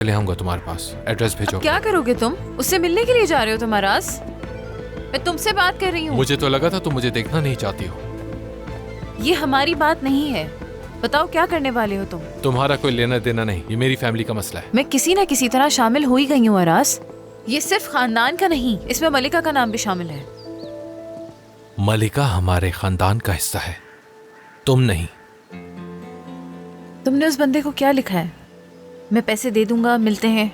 ले आऊंगा तुम्हारे पास, एड्रेस भेजो। क्या करोगे तुम? उससे मिलने के लिए जा रहे हो तुम अराज? मैं तुमसे बात कर रही हूँ। मुझे तो लगा था तुम मुझे देखना नहीं चाहती हो। ये हमारी बात नहीं है। बताओ क्या करने वाले हो तुम? तुम्हारा कोई लेना देना नहीं, ये मेरी फैमिली का मसला है। मैं किसी न किसी तरह शामिल हो ही गई हूँ अराज। ये सिर्फ खानदान का नहीं, इसमें मलिका का नाम भी शामिल है। मलिका हमारे खानदान का हिस्सा है, तुम नहीं। तुमने उस बंदे को क्या लिखा है? मैं पैसे दे दूंगा, मिलते हैं।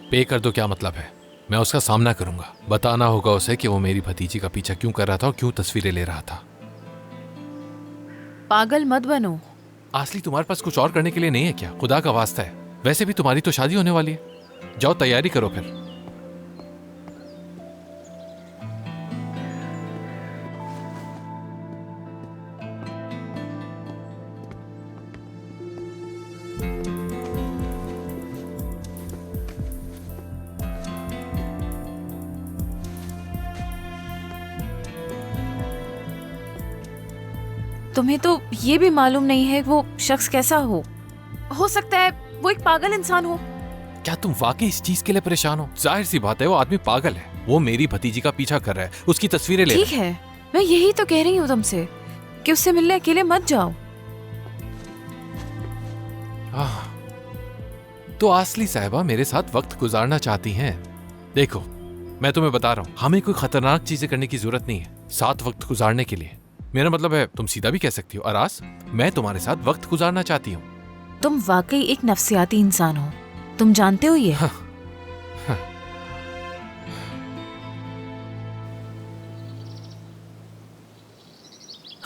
पे कर दो, क्या मतलब है? मैं उसका सामना करूंगा। बताना होगा उसे कि वो मेरी भतीजी का पीछा क्यों कर रहा था और क्यों तस्वीरें ले रहा था। पागल मत बनो। असली तुम्हारे पास कुछ और करने के लिए नहीं है क्या? खुदा का वास्ता है, वैसे भी तुम्हारी तो शादी होने वाली है। जाओ तैयारी करो फिर। तुम्हें तो ये भी मालूम नहीं है वो शख्स कैसा हो सकता है वो एक पागल इंसान हो। क्या तुम वाकई इस चीज के लिए परेशान हो? जाहिर सी बात है वो आदमी पागल है। वो मेरी भतीजी का पीछा कर रहा है, उसकी तस्वीरें ले रहा ठीक है, मैं यही तो कह रही हूँ तुमसे कि उससे मिलने अकेले मत जाओ। तो आसली साहिबा मेरे साथ वक्त गुजारना चाहती हैं। देखो मैं तुम्हें बता रहा हूँ, हमें कोई खतरनाक चीजें करने की जरूरत नहीं है साथ वक्त गुजारने के लिए। मेरा मतलब है तुम सीधा भी कह सकती हो, अरास मैं तुम्हारे साथ वक्त गुजारना चाहती हूँ। तुम वाकई एक नफ्सियाती इंसान हो, तुम जानते हो ये?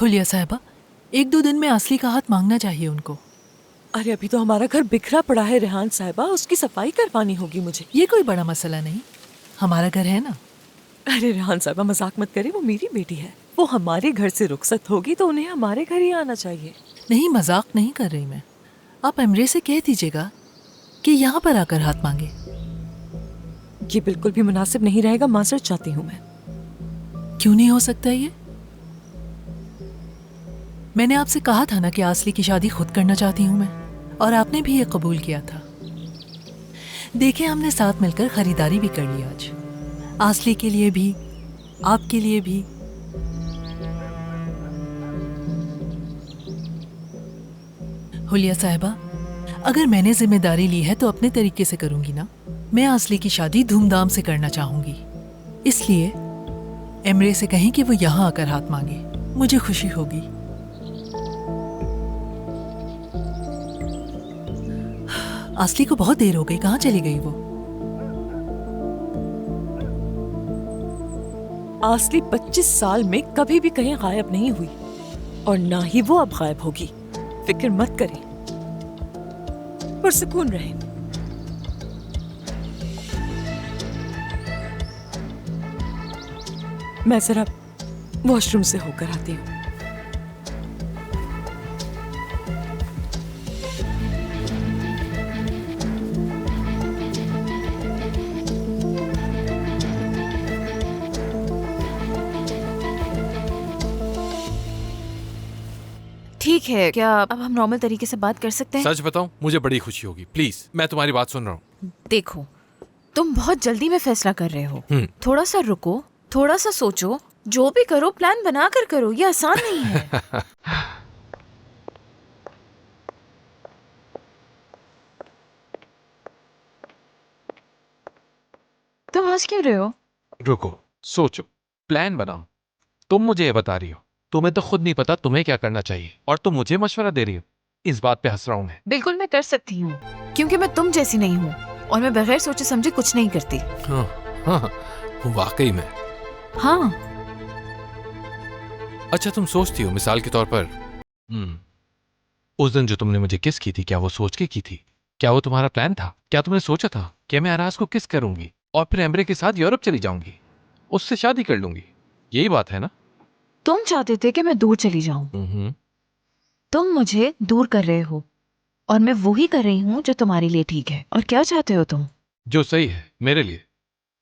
हुलिया साहिबा, 1-2 दिन में असली का हाथ मांगना चाहिए उनको। अरे अभी तो हमारा घर बिखरा पड़ा है रेहान साहिबा, उसकी सफाई करवानी होगी मुझे। ये कोई बड़ा मसला नहीं, हमारा घर है ना। अरे रेहान साहिबा मजाक मत करे, वो मेरी बेटी है। वो हमारे घर से रुखसत होगी तो उन्हें हमारे घर ही आना चाहिए। नहीं, मजाक नहीं कर रही मैं। आप एमरे से कह दीजिएगा कि यहाँ पर आकर हाथ मांगे। ये बिल्कुल भी मुनासिब नहीं रहेगा, माजरत चाहती हूँ मैं। क्यों नहीं हो सकता ये? मैंने आपसे कहा था ना कि आसली की शादी खुद करना चाहती हूँ मैं, और आपने भी ये कबूल किया था। देखें, हमने साथ मिलकर खरीदारी भी कर ली आज, आसली के लिए भी, आपके लिए भी। हुलिया साहिबा, अगर मैंने जिम्मेदारी ली है तो अपने तरीके से करूंगी ना। मैं आसली की शादी धूमधाम से करना चाहूंगी, इसलिए एमरे से कहें कि वो यहाँ आकर हाथ मांगे, मुझे खुशी होगी। आसली को बहुत देर हो गई, कहाँ चली गई वो? आसली 25 साल में कभी भी कहीं गायब नहीं हुई और ना ही वो अब गायब होगी। फिक्र मत करें, पुरसुकून रहें। मैं जरा वॉशरूम से होकर आती हूँ। ठीक है, क्या अब हम नॉर्मल तरीके से बात कर सकते हैं? सच बताऊं, मुझे बड़ी खुशी होगी। प्लीज, मैं तुम्हारी बात सुन रहा हूँ। देखो, तुम बहुत जल्दी में फैसला कर रहे हो। थोड़ा सा रुको, थोड़ा सा सोचो। जो भी करो प्लान बना कर करो, ये आसान नहीं है। तुम हंस क्यों रहे हो? रुको, सोचो, प्लान बनाओ। तुम मुझे ये बता रही हो, तुम्हें तो खुद नहीं पता तुम्हें क्या करना चाहिए, और तुम मुझे मशवरा दे रही हो। इस बात पे हंस रहा हूं मैं। बिल्कुल मैं कर सकती हूँ, क्योंकि मैं तुम जैसी नहीं हूँ और मैं बगैर सोचे समझे कुछ नहीं करती। हाँ, हाँ, वाकई में। हाँ। अच्छा, तुम सोचती हो, मिसाल के तौर पर उस दिन जो तुमने मुझे किस की थी, क्या वो सोच के की थी? क्या वो तुम्हारा प्लान था? क्या तुमने सोचा था कि मैं अराज को किस करूंगी और फिर एमरे के साथ यूरोप चली जाऊंगी, उससे शादी कर लूंगी? यही बात है ना? तुम चाहते थे कि मैं दूर चली जाऊं। तुम मुझे दूर कर रहे हो और मैं वो ही कर रही हूँ जो तुम्हारे लिए ठीक है। और क्या चाहते हो तुम? जो सही है मेरे लिए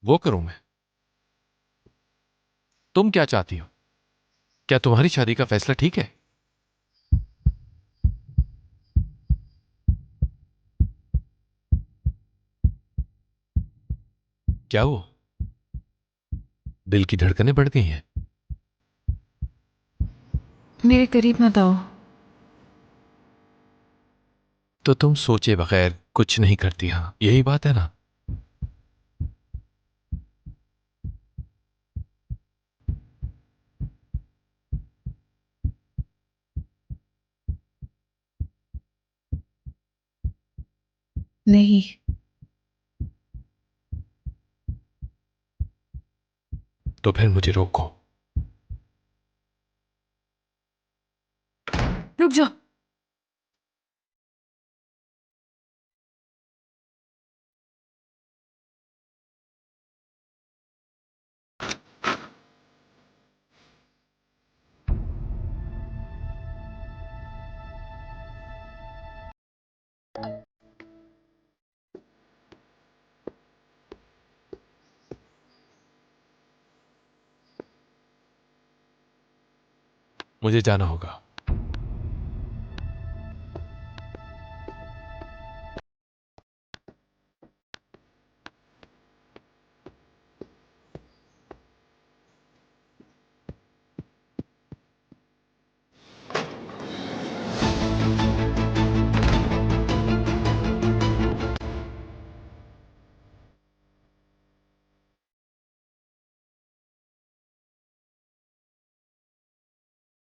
वो करूं मैं। तुम क्या चाहती हो? क्या तुम्हारी शादी का फैसला ठीक है? क्या वो दिल की धड़कनें बढ़ गई हैं? मेरे करीब मत आओ। तो तुम सोचे बगैर कुछ नहीं करती, हाँ यही बात है ना? नहीं। तो फिर मुझे रोको। रुक जाओ। मुझे जाना होगा।